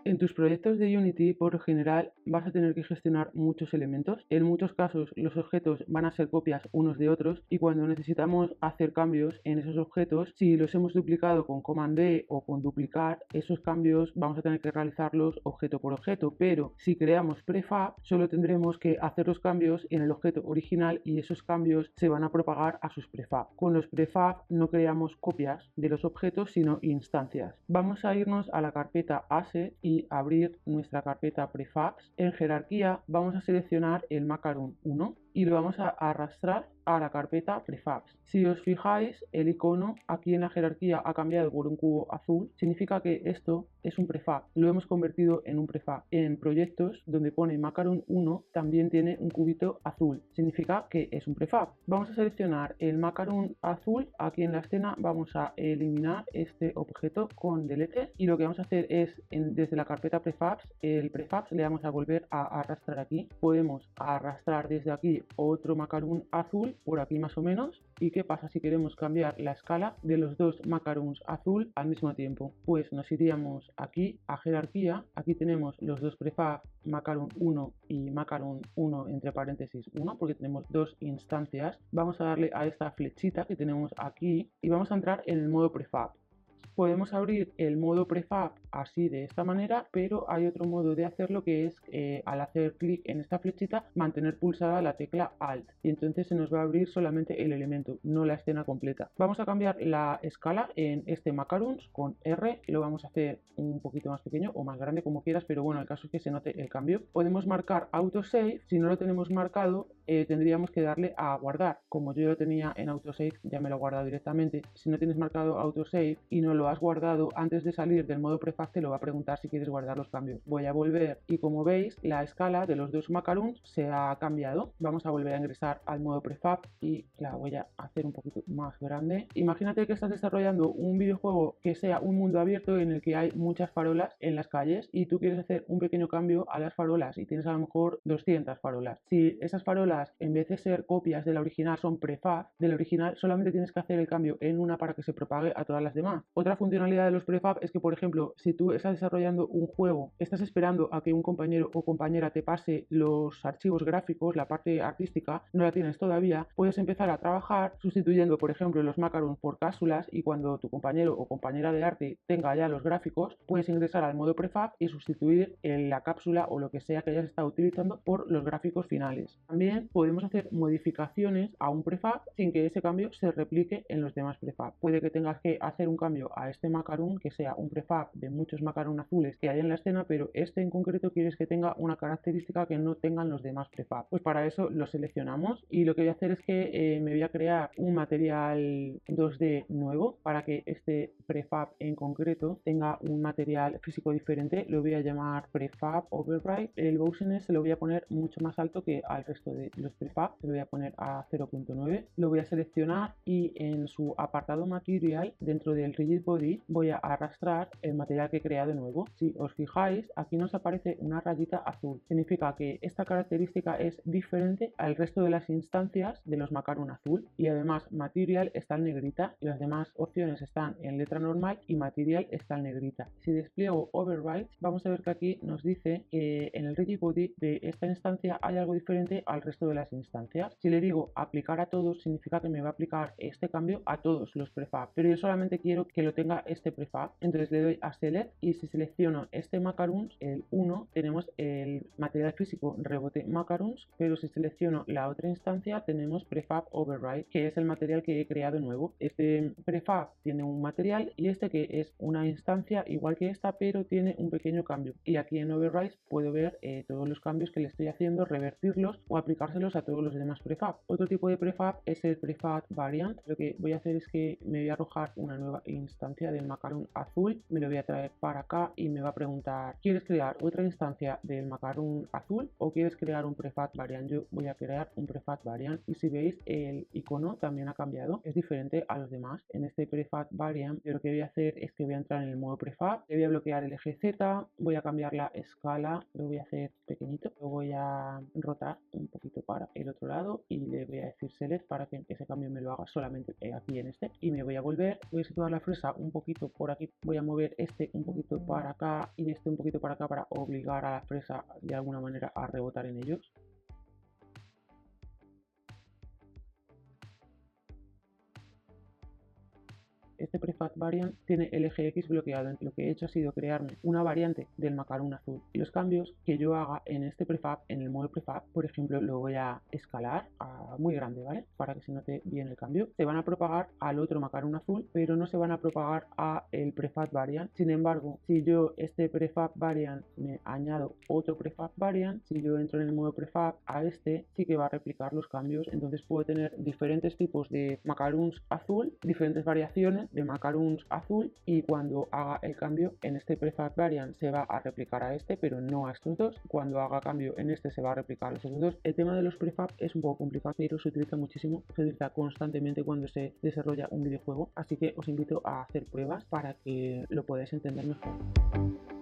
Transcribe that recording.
En tus proyectos de Unity, por lo general, vas a tener que gestionar muchos elementos. En muchos casos, los objetos van a ser copias unos de otros y cuando necesitamos hacer cambios en esos objetos, si los hemos duplicado con Command D o con duplicar, esos cambios vamos a tener que realizarlos objeto por objeto. Pero si creamos prefab, solo tendremos que hacer los cambios en el objeto original y esos cambios se van a propagar a sus prefab. Con los prefab no creamos copias de los objetos, sino instancias. Vamos a irnos a la carpeta Asset y abrir nuestra carpeta prefabs. En jerarquía vamos a seleccionar el Macaron 1 y lo vamos a arrastrar a la carpeta prefabs. Si os fijáis, el icono aquí en la jerarquía ha cambiado por un cubo azul. Significa que esto es un prefab. Lo hemos convertido en un prefab. En proyectos donde pone Macaron 1 también tiene un cubito azul. Significa que es un prefab. Vamos a seleccionar el Macaron azul. Aquí en la escena vamos a eliminar este objeto con delete y lo que vamos a hacer es desde la carpeta prefabs, el prefabs le vamos a volver a arrastrar aquí. Podemos arrastrar desde aquí otro Macaron azul por aquí más o menos. ¿Y qué pasa si queremos cambiar la escala de los dos macarons azul al mismo tiempo? Pues nos iríamos aquí a jerarquía. Aquí tenemos los dos prefab Macaron 1 y Macaron 1 entre paréntesis 1 porque tenemos dos instancias. Vamos a darle a esta flechita que tenemos aquí y vamos a entrar en el modo prefab. Podemos abrir el modo prefab así de esta manera, pero hay otro modo de hacerlo que es al hacer clic en esta flechita mantener pulsada la tecla Alt y entonces se nos va a abrir solamente el elemento, no la escena completa. Vamos a cambiar la escala en este Macarons con R, lo vamos a hacer un poquito más pequeño o más grande como quieras, pero bueno, el caso es que se note el cambio. Podemos marcar autosave, si no lo tenemos marcado tendríamos que darle a guardar. Como yo lo tenía en autosave ya me lo he guardado directamente. Si no tienes marcado autosave y no lo has guardado antes de salir del modo prefab te lo va a preguntar si quieres guardar los cambios. Voy a volver y como veis la escala de los dos macarons se ha cambiado. Vamos a volver a ingresar al modo prefab y la voy a hacer un poquito más grande. Imagínate que estás desarrollando un videojuego que sea un mundo abierto en el que hay muchas farolas en las calles y tú quieres hacer un pequeño cambio a las farolas y tienes a lo mejor 200 farolas. Si esas farolas en vez de ser copias de la original son prefab, de la original solamente tienes que hacer el cambio en una para que se propague a todas las demás. Otra funcionalidad de los prefab es que, por ejemplo, si tú estás desarrollando un juego, estás esperando a que un compañero o compañera te pase los archivos gráficos, la parte artística, no la tienes todavía, puedes empezar a trabajar sustituyendo, por ejemplo, los macarons por cápsulas y cuando tu compañero o compañera de arte tenga ya los gráficos, puedes ingresar al modo prefab y sustituir la cápsula o lo que sea que hayas estado utilizando por los gráficos finales. También podemos hacer modificaciones a un prefab sin que ese cambio se replique en los demás prefab. Puede que tengas que hacer un cambio a este macaron que sea un prefab de muchos macaron azules que hay en la escena, pero este en concreto quieres que tenga una característica que no tengan los demás prefab. Pues para eso lo seleccionamos y lo que voy a hacer es que me voy a crear un material 2D nuevo para que este prefab en concreto tenga un material físico diferente. Lo voy a llamar prefab override. El Gaussian se lo voy a poner mucho más alto que al resto de los prefab, se lo voy a poner a 0.9. Lo voy a seleccionar y en su apartado material dentro del rigid body voy a arrastrar el material que he creado nuevo. Si os fijáis, aquí nos aparece una rayita azul. Significa que esta característica es diferente al resto de las instancias de los macaron azul y además material está en negrita y las demás opciones están en letra normal y material está en negrita. Si despliego override vamos a ver que aquí nos dice que en el rigid body de esta instancia hay algo diferente al resto de las instancias. Si le digo aplicar a todos significa que me va a aplicar este cambio a todos los prefab, pero yo solamente quiero que lo tenga este prefab, entonces le doy a select y si selecciono este macarons, el 1, tenemos el material físico rebote macarons, pero si selecciono la otra instancia tenemos prefab override, que es el material que he creado nuevo. Este prefab tiene un material y este que es una instancia igual que esta, pero tiene un pequeño cambio y aquí en override puedo ver todos los cambios que le estoy haciendo, revertirlos o aplicárselos a todos los demás prefab. Otro tipo de prefab es el prefab variant. Lo que voy a hacer es que me voy a arrojar una nueva instancia del macaron azul, me lo voy a traer para acá y me va a preguntar ¿quieres crear otra instancia del macaron azul o quieres crear un prefab variant? Yo voy a crear un prefab variant y si veis el icono también ha cambiado, es diferente a los demás. En este prefab variant yo lo que voy a hacer es que voy a entrar en el modo prefab, le voy a bloquear el eje Z, voy a cambiar la escala, lo voy a hacer pequeñito, lo voy a rotar un poquito para el otro lado y le voy a decir select para que ese cambio me lo haga solamente aquí en este y me voy a volver, voy a situar la fresa un poquito por aquí, voy a mover este un poquito para acá y este un poquito para acá para obligar a la fresa de alguna manera a rebotar en ellos. Este prefab variant tiene el eje X bloqueado. Lo que he hecho ha sido crearme una variante del macaroon azul. Y los cambios que yo haga en este prefab, en el modo prefab, por ejemplo, lo voy a escalar a muy grande, ¿vale? Para que se note bien el cambio. Se van a propagar al otro macaroon azul, pero no se van a propagar a el prefab variant. Sin embargo, si yo este prefab variant me añado otro prefab variant, si yo entro en el modo prefab a este, sí que va a replicar los cambios. Entonces puedo tener diferentes tipos de macaroons azul, diferentes variaciones de macaroons azul, y cuando haga el cambio en este prefab variant se va a replicar a este, pero no a estos dos. Cuando haga cambio en este se va a replicar a los otros dos. El tema de los prefab es un poco complicado, pero se utiliza muchísimo, se utiliza constantemente cuando se desarrolla un videojuego, así que os invito a hacer pruebas para que lo podáis entender mejor.